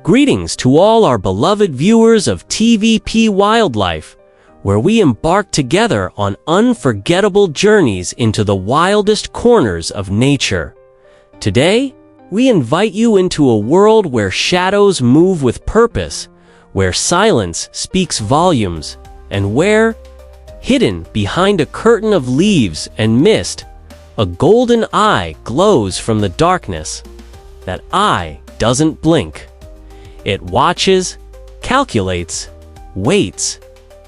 Greetings to all our beloved viewers of TVP Wildlife, where we embark together on unforgettable journeys into the wildest corners of nature. Today, we invite you into a world where shadows move with purpose, where silence speaks volumes, and where, hidden behind a curtain of leaves and mist, a golden eye glows from the darkness. That eye doesn't blink. It watches, calculates, waits.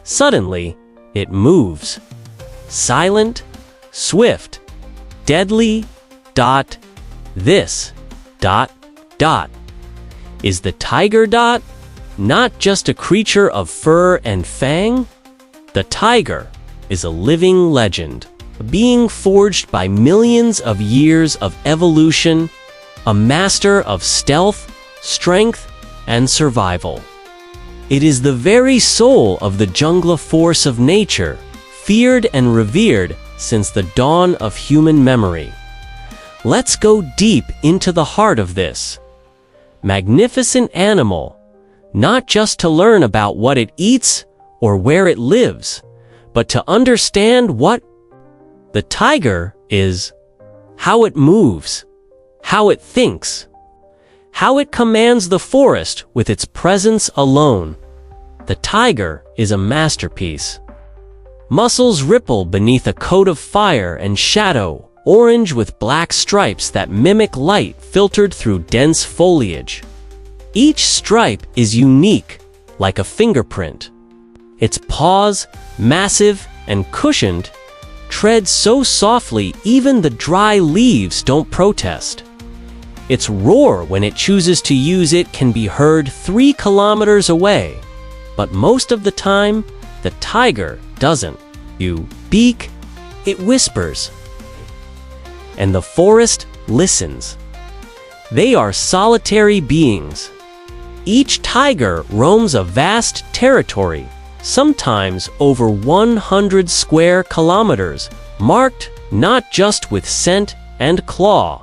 Suddenly, it moves. Silent, swift, deadly, this, Is the tiger not just a creature of fur and fang? The tiger is a living legend, a being forged by millions of years of evolution, a master of stealth, strength, and survival. It is the very soul of the jungle force of nature, feared and revered since the dawn of human memory. Let's go deep into the heart of this magnificent animal, not just to learn about what it eats or where it lives, but to understand what the tiger is, how it moves, how it thinks, how it commands the forest with its presence alone. The tiger is a masterpiece. Muscles ripple beneath a coat of fire and shadow, orange with black stripes that mimic light filtered through dense foliage. Each stripe is unique, like a fingerprint. Its paws, massive and cushioned, tread so softly even the dry leaves don't protest. Its roar when it chooses to use it can be heard 3 kilometers away, but most of the time, the tiger doesn't. You speak, it whispers, and the forest listens. They are solitary beings. Each tiger roams a vast territory, sometimes over 100 square kilometers, marked not just with scent and claw,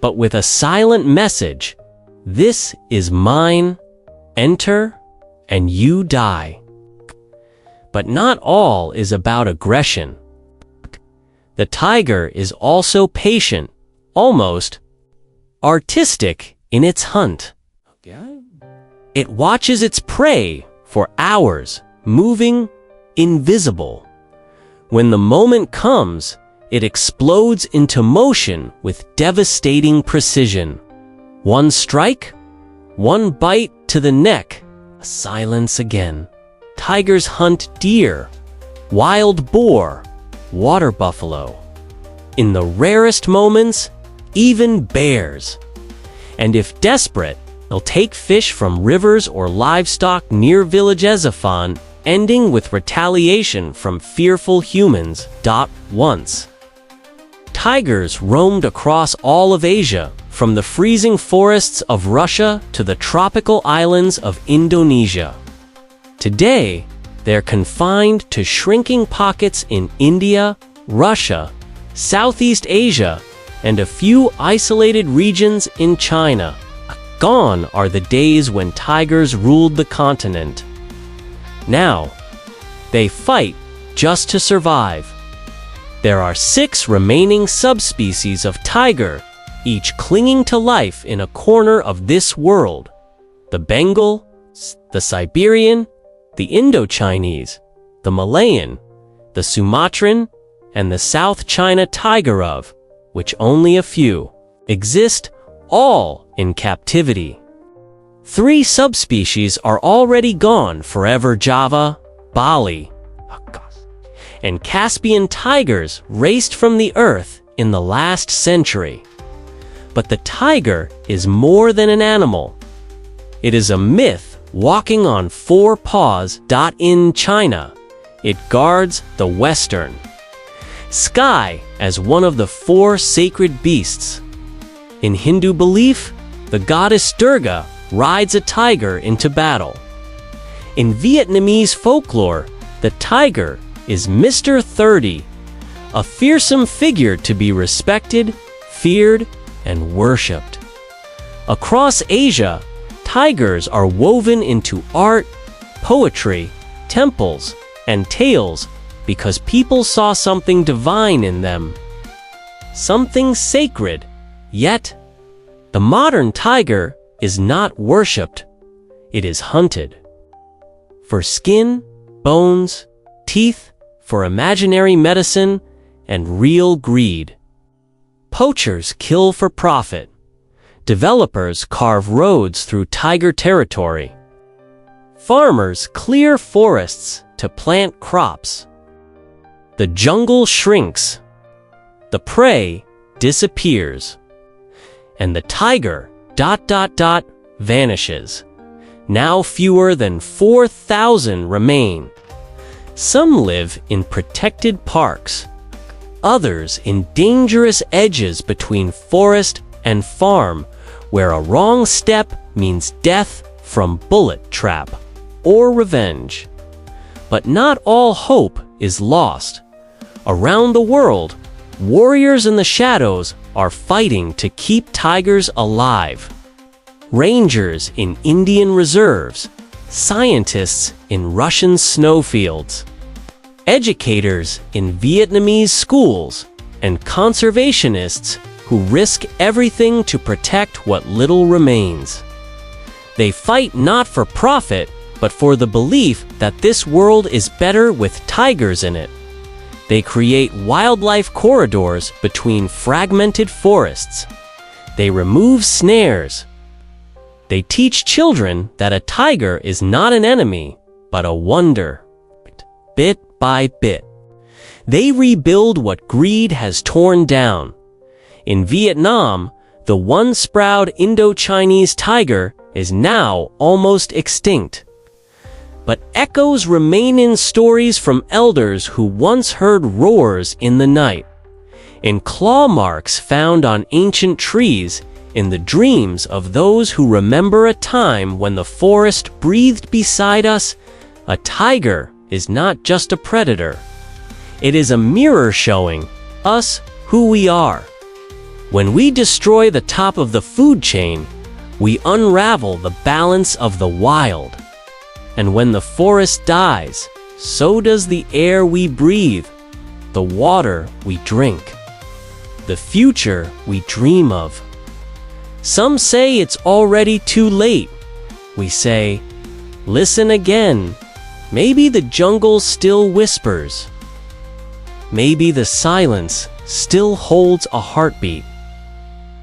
but with a silent message: this is mine, enter, and you die. But not all is about aggression. The tiger is also patient, almost artistic in its hunt. It watches its prey for hours, moving invisible. When the moment comes, it explodes into motion with devastating precision. One strike, one bite to the neck, silence again. Tigers hunt deer, wild boar, water buffalo. In the rarest moments, even bears. And if desperate, they'll take fish from rivers or livestock near villages, often ending with retaliation from fearful humans. Once, tigers roamed across all of Asia, from the freezing forests of Russia to the tropical islands of Indonesia. Today, they're confined to shrinking pockets in India, Russia, Southeast Asia, and a few isolated regions in China. Gone are the days when tigers ruled the continent. Now, they fight just to survive. There are 6 remaining subspecies of tiger, each clinging to life in a corner of this world: the Bengal, the Siberian, the Indo-Chinese, the Malayan, the Sumatran, and the South China tiger, of which only a few exist, all in captivity. 3 subspecies are already gone forever: Java, Bali, and Caspian tigers raced from the earth in the last century. But the tiger is more than an animal. It is a myth walking on 4 paws. In China, it guards the western sky as one of the 4 sacred beasts. In Hindu belief, the goddess Durga rides a tiger into battle. In Vietnamese folklore, the tiger is Mr. 30, a fearsome figure to be respected, feared, and worshipped. Across Asia, tigers are woven into art, poetry, temples, and tales because people saw something divine in them. Something sacred, yet the modern tiger is not worshipped, it is hunted. For skin, bones, teeth, for imaginary medicine, and real greed. Poachers kill for profit. Developers carve roads through tiger territory. Farmers clear forests to plant crops. The jungle shrinks. The prey disappears. And the tiger ... vanishes. Now fewer than 4,000 remain. Some live in protected parks. Others in dangerous edges between forest and farm, where a wrong step means death from bullet trap or revenge. But not all hope is lost. Around the world, warriors in the shadows are fighting to keep tigers alive. Rangers in Indian reserves, scientists in Russian snowfields, educators in Vietnamese schools, and conservationists who risk everything to protect what little remains. They fight not for profit, but for the belief that this world is better with tigers in it. They create wildlife corridors between fragmented forests. They remove snares. They teach children that a tiger is not an enemy, but a wonder. Bit by bit, they rebuild what greed has torn down. In Vietnam, the once proud Indo-Chinese tiger is now almost extinct. But echoes remain in stories from elders who once heard roars in the night, in claw marks found on ancient trees, in the dreams of those who remember a time when the forest breathed beside us. A tiger is not just a predator. It is a mirror showing us who we are. When we destroy the top of the food chain, we unravel the balance of the wild. And when the forest dies, so does the air we breathe, the water we drink, the future we dream of. Some say it's already too late. We say, listen again. Maybe the jungle still whispers. Maybe the silence still holds a heartbeat.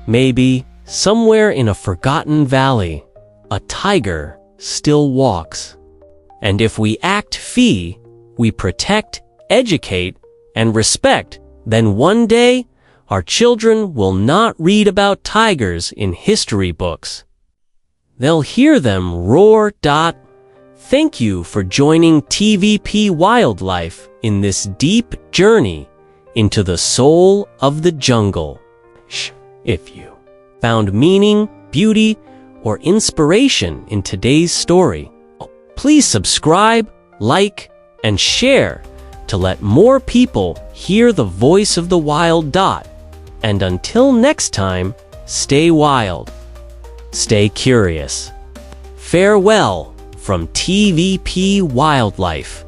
Maybe, somewhere in a forgotten valley, a tiger still walks. And if we act fee, we protect, educate, and respect, then one day, our children will not read about tigers in history books. They'll hear them roar. Thank you for joining TVP Wildlife in this deep journey into the soul of the jungle. If you found meaning, beauty, or inspiration in today's story, please subscribe, like, and share to let more people hear the voice of the wild. And until next time, stay wild, stay curious. Farewell from TVP Wildlife.